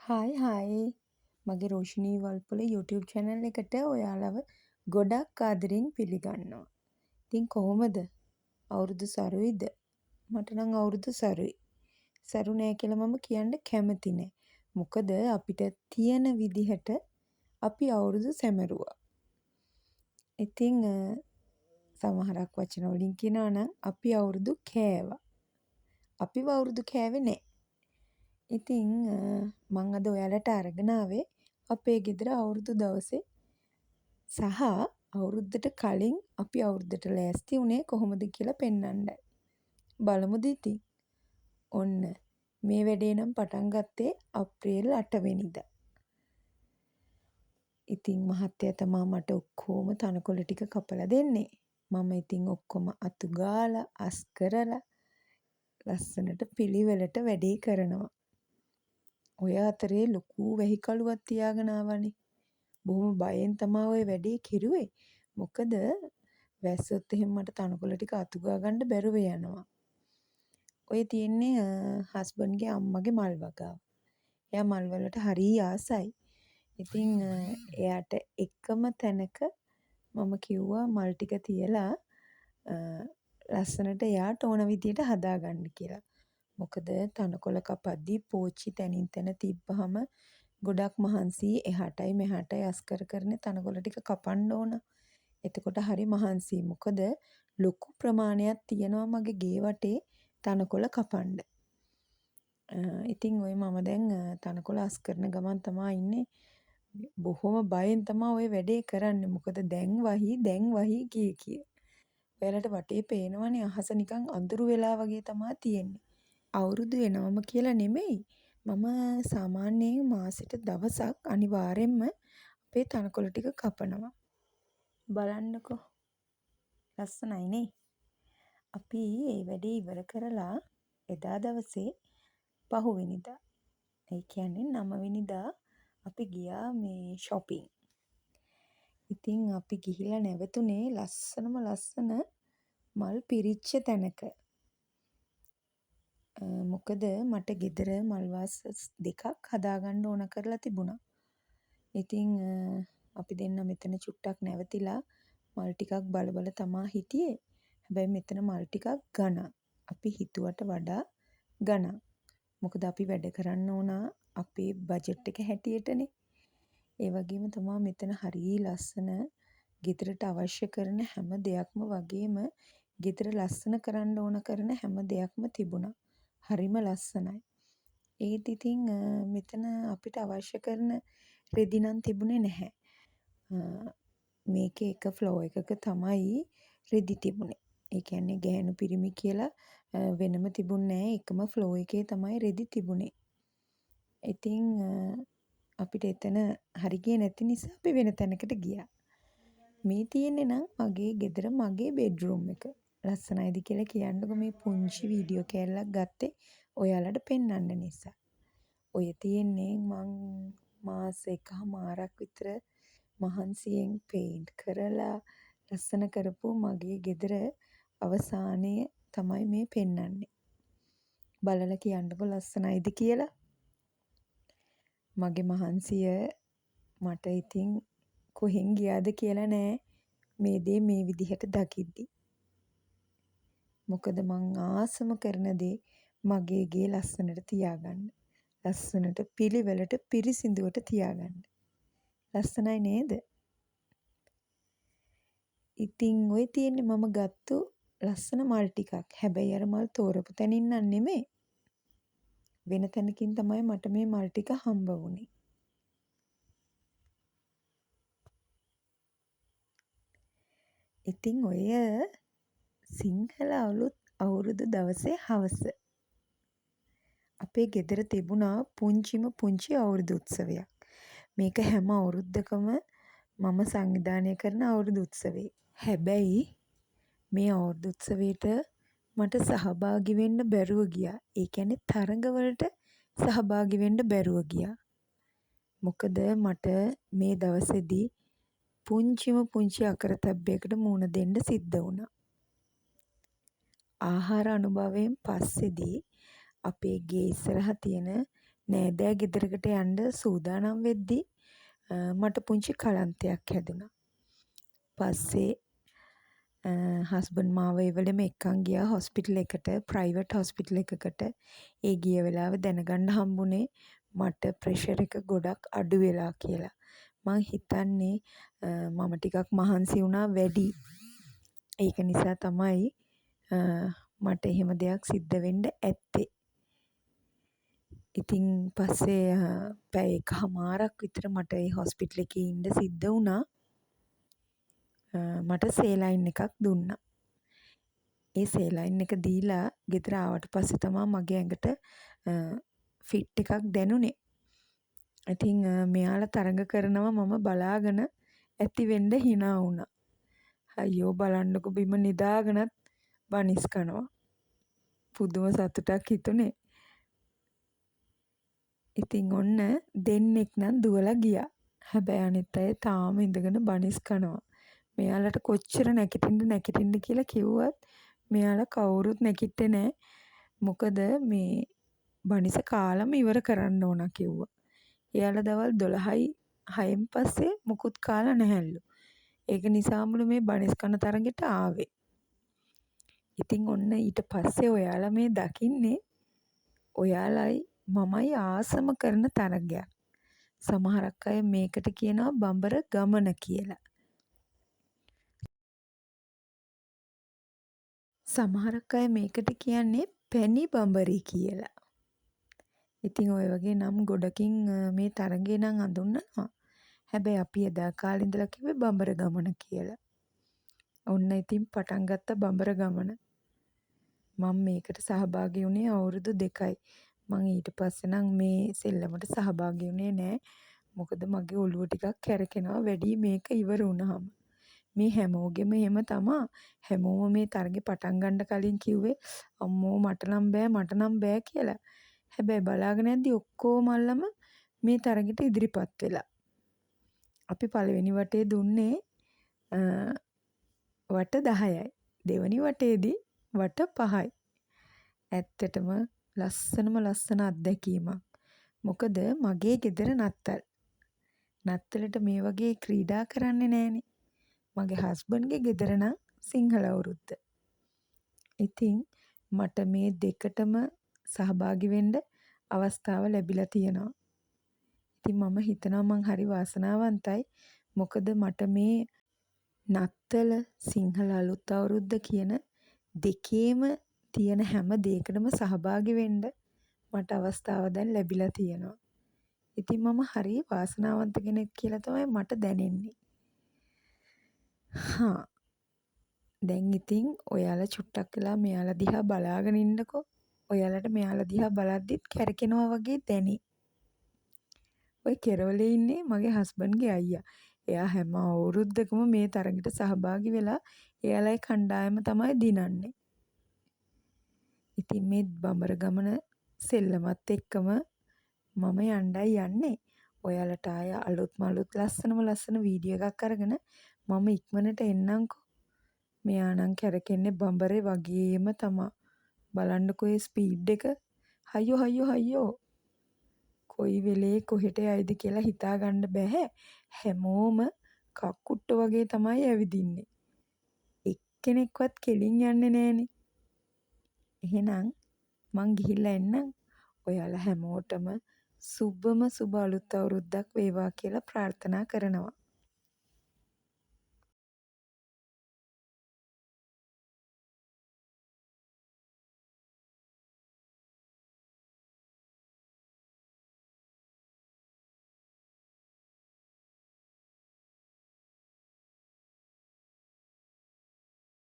Hi මගේ රෝෂිනී Walpola YouTube channel එකට ඔයාලව ගොඩක් ආදරෙන් පිළිගන්නවා. ඉතින් කොහොමද? අවුරුදු සරුයිද? මට නම් අවුරුදු සරුයි. සරු නෑ කියලා මම කියන්න කැමති නෑ. මොකද අපිට තියෙන විදිහට අපි අවුරුදු සැමරුවා. ඉතින් සමහරක් වචන වලින් කියනවා නම් අපි අවුරුදු කෑවා. අපිව අවුරුදු කෑවේ නෑ. ඉතින් මං අද ඔයාලට අරගෙන ආවේ අපේ ගෙදර අවුරුදු දවසේ සහ අවුරුද්දට කලින් අපි අවුරුද්දට ලෑස්ති වුණේ කොහොමද කියලා පෙන්වන්නයි. බලමුද ඉතින්? ඔන්න මේ වැඩේ නම් පටන් ගත්තේ අප්‍රේල් 8 වෙනිදා. ඉතින් මහත්තයා තමා මට ඔක්කොම තනකොළ ටික කපලා දෙන්නේ. මම ඉතින් ඔක්කොම අතු ගාලා අස් කරලා ලස්සනට පිළිවෙලට වැඩේ කරනවා. ඔය අතරේ ලොකු වැහිකලුවක් තියාගෙන ආවනේ. බොහොම බයෙන් තමයි ඔය වැඩේ කෙරුවේ. මොකද වැස්සොත් එහෙම මට තනකොළ ටික අතු ගා ගන්න බැරුව යනවා. ඔය තියෙන්නේ හස්බන්ඩ්ගේ අම්මගේ මල් වගාව. එයා මල් වලට හරි ආසයි. ඉතින් එයාට එකම තැනක මම කිව්වා මල් ටික තියලා ලස්සනට එයාට ඕන විදියට හදාගන්න කියලා. මොකද තනකොළ කපද්දී පෝච්චි තැනින් තැන තිබ්බහම ගොඩක් මහන්සි එහාටයි මෙහාටයි අස් කරනේ තනකොළ ටික කපන්න ඕන. එතකොට හරි මහන්සි. මොකද ලොකු ප්‍රමාණයක් තියෙනවා මගේ ගේ වටේ තනකොළ කපන්න. ඉතින් ඔය මම දැන් තනකොළ අස් කරන ගමන් තමයි ඉන්නේ. බොහොම බයෙන් තමයි ඔය වැඩේ කරන්නේ. මොකද දැන් වහි කිය. ඔයාලට වටේ පේනවනේ අහස නිකන් අඳුරු වෙලා වගේ තමයි තියෙන්නේ. අවුරුදු වෙනවම කියලා නෙමෙයි. මම සාමාන්‍යයෙන් මාසෙට දවසක් අනිවාර්යෙන්ම අපේ තනකොළ ටික කපනවා. බලන්නකෝ. ලස්සනයි නේ. අපි මේ වැඩේ ඉවර කරලා එදා දවසේ පහුවෙනිදා. ඒ කියන්නේ 9 වෙනිදා අපි ගියා මේ shopping. ඉතින් අපි ගිහිල්ලා නැවතුනේ ලස්සන මල් පිරිච්ච තැනක. මොකද මට ගෙදර මල් වාස් දෙකක් හදාගන්න ඕන කරලා තිබුණා. ඉතින් අපි දෙන්න මෙතන චුට්ටක් නැවතිලා මල් ටිකක් බල තමා හිටියේ. හැබැයි මෙතන මල් ටිකක් ගණන්. අපි හිතුවට වඩා ගණන්. මොකද අපි වැඩ කරන්න ඕන අපේ බජට් එක හැටියටනේ. ඒ වගේම තමයි මෙතන හරිය ලස්සන ගෙදරට අවශ්‍ය කරන හැම දෙයක්ම වගේම ගෙදර ලස්සන කරන්න ඕන කරන හැම දෙයක්ම තිබුණා. හරිම ලස්සනයි. ඒත් ඉතින් මෙතන අපිට අවශ්‍ය කරන රෙදි නම් තිබුණේ නැහැ. මේකේ එක ෆ්ලෝ එකක තමයි රෙදි තිබුණේ. ඒ කියන්නේ ගැහණු පිරිමි කියලා වෙනම තිබුණේ නැහැ. එකම ෆ්ලෝ එකේ තමයි රෙදි තිබුණේ. ඉතින් අපිට එතන හරි ගියේ නැති නිසා අපි වෙන තැනකට ගියා. මේ තියෙන්නේ නම් මගේ ගෙදර මගේ බෙඩ්රූම් එක. ලස්සනයිද කියලා කියන්නකො මේ පුංචි වීඩියෝ කෑල්ලක් ගත්තේ ඔයාලට පෙන්වන්න නිසා. ඔය තියෙන්නේ මං මාස එකමාරක් විතර මහන්සියෙන් පේන්ට් කරලා ලස්සන කරපු මගේ ගෙදර අවසානයේ තමයි මේ පෙන්වන්නේ. බලලා කියන්නකො ලස්සනයිද කියලා. මගේ මහන්සිය මට ඉතින් කොහෙන් ගියාද කියලා නෑ මේ දේ මේ විදිහට දකිද්දි. මොකද මං ආසම කරන දේ මගේ ගේ ලස්සනට තියාගන්න. ලස්සනට පිළිවෙලට පිරිසිදුවට තියාගන්න. ලස්සනයි නේද? ඉතින් ඔය තියෙන්නේ මම ගත්තු ලස්සන මල් ටිකක්. හැබැයි අර මල් තෝරපු තැනින් නම් නෙමෙයි. වෙන තැනකින් තමයි මට මේ මල් ටික හම්බ වුනේ. ඉතින් ඔය සිංහල අලුත් අවුරුදු දවසේ හවස අපේ ගෙදර තිබුණා පුංචි අවුරුදු උත්සවයක්. මේක හැම අවුරුද්දකම මම සංවිධානය කරන අවුරුදු උත්සවේ. හැබැයි මේ අවුරුදු උත්සවයට මට සහභාගී වෙන්න බැරුව ගියා. ඒ කියන්නේ තරඟවලට සහභාගී වෙන්න බැරුව ගියා. මොකද මට මේ දවසේදී පුංචි අකරතැබ්බයකට මුහුණ දෙන්න සිද්ධ වුණා. ආහාර අනුභවයෙන් පස්සේදී අපේ ගේ ඉස්සරහා තියෙන නෑදෑ ගෙදරකට යන්න සූදානම් වෙද්දී මට පුංචි කලන්තයක් හැදුනා. පස්සේ හස්බන්ඩ් මාව ඒ වෙලෙම එක්කන් ගියා හොස්පිටල් එකට, ප්‍රයිවට් හොස්පිටල් එකකට. ඒ ගිය වෙලාවේ දැනගන්න හම්බුනේ මට ප්‍රෙෂර් එක ගොඩක් අඩු වෙලා කියලා. මං හිතන්නේ මම ටිකක් මහන්සි වුණා වැඩි. ඒක නිසා තමයි මට එහෙම දෙයක් සිද්ධ වෙන්න ඇත්තේ. ඉතින් පස්සේ පැය එකහමාරක් විතර මට ඒ හොස්පිටල් එකේ ඉන්න සිද්ධ වුණා. මට සේලයින් එකක් දුන්නා. ඒ සේලයින් එක දීලා ගෙදර ආවට පස්සේ තමයි මගේ ඇඟට ෆිට් එකක් දැනුනේ. ඉතින් මෙයාලා තරඟ කරනවා මම බලාගෙන ඇති වෙන්න hina වුණා. අයියෝ බලන්නකො බිම නිදාගෙනත් බනිස් කනවා. පුදුම සතුටක් හිතුනේ. ඉතින් ඔන්න දෙන්නෙක් නම් දුවලා ගියා. හැබැයි අනිත් අය තාම ඉඳගෙන බනිස් කනවා. මෙයාලට කොච්චර නැගිටින්න කියලා කිව්වත් මෙයාලා කවුරුත් නැගිට්ටේ නෑ. මොකද මේ බනිස කාලම ඉවර කරන්න ඕන කිව්වා. එයාලා දවල් 12යි 6න් පස්සේ මුකුත් කාලා නැහැලු. ඒක නිසාමලු මේ බනිස් කන තරගෙට ආවේ. ඉතින් ඔන්න ඊට පස්සේ ඔයාලා මේ දකින්නේ ඔයාලයි මමයි ආසම කරන තරගයක්. සමහරක් අය මේකට කියනවා බඹර ගමන කියලා. සමහරක් අය මේකට කියන්නේ පැණි බඹරි කියලා. ඉතින් ඔය වගේ නම් ගොඩකින් මේ තරගේ නම් අඳුන්වනවා. හැබැයි අපි එදා කාලේ ඉඳලා කිව්වේ බඹර ගමන කියලා. ඔන්න ඉතින් පටන් ගත්ත බඹර ගමන. මම මේකට සහභාගී වුණේ අවුරුදු 2යි. මං ඊට පස්සේ නම් මේ සෙල්ලමට සහභාගී වුණේ නෑ. මොකද මගේ ඔළුව ටිකක් කැරකෙනවා වැඩි මේක ඉවර වුණාම. මේ හැමෝගෙම එහෙම තමා. හැමෝම මේ තරගේ පටන් ගන්න කලින් කිව්වේ අම්මෝ මට නම් බෑ කියලා. හැබැයි බලාගෙන යද්දි ඔක්කොම අල්ලම මේ තරගෙට ඉදිරිපත් වෙලා. අපි පළවෙනි වටේ දුන්නේ වට 10යි. දෙවනි වටේදී වට 5යි. ඇත්තටම ලස්සන අත්දැකීමක්. මොකද මගේ ගෙදර නත්තල්. නත්තලට මේ වගේ ක්‍රීඩා කරන්නේ නෑනේ. මගේ හස්බන්ඩ්ගේ ගෙදර නම් සිංහල අවුරුද්ද. ඉතින් මට මේ දෙකටම සහභාගී වෙන්න අවස්ථාව ලැබිලා තියෙනවා. ඉතින් මම හිතනවා මං හරි වාසනාවන්තයි. මොකද මට මේ නත්තල සිංහල අලුත් අවුරුද්ද කියන දෙකේම තියෙන හැම දෙයකටම සහභාගී වෙන්න මට අවස්ථාව දැන් ලැබිලා තියෙනවා. ඉතින් මම හරි වාසනාවන්ත කෙනෙක් කියලා තමයි මට දැනෙන්නේ. දැන් ඉතින් ඔයාලා චුට්ටක් වෙලා මෙයාලා දිහා බලාගෙන ඉන්නකෝ. ඔයාලට මෙයාලා දිහා බලද්දිත් කැරකෙනවා වගේ දැනේ. ඔය කෙරවලේ ඉන්නේ මගේ හස්බන්ඩ්ගේ අයියා. එයා හැම අවුරුද්දකම මේ තරගෙට සහභාගී වෙලා එයාලගේ කණ්ඩායම තමයි දිනන්නේ. ඉතින් මේ බඹර ගමන සෙල්ලමත් එක්කම මම යන්නයි යන්නේ. ඔයාලට ආය අලුත් ලස්සන වීඩියෝ එකක් අරගෙන මම ඉක්මනට එන්නම්කෝ. මෙයා නම් කැරකෙන්නේ බඹරේ වගේම තමා. බලන්නකෝ ඒ ස්පීඩ් එක. හයියෝ. කොයි වෙලේ කොහෙට යයිද කියලා හිතා ගන්න බෑ. හැමෝම කක්කුට්ට වගේ තමයි ඇවිදින්නේ. එක්කෙනෙක්වත් කෙලින් යන්නේ නෑනේ. එහෙනම් මං ගිහිල්ලා එන්නම්. ඔයාලා හැමෝටම සුබ අලුත් අවුරුද්දක් වේවා කියලා ප්‍රාර්ථනා කරනවා.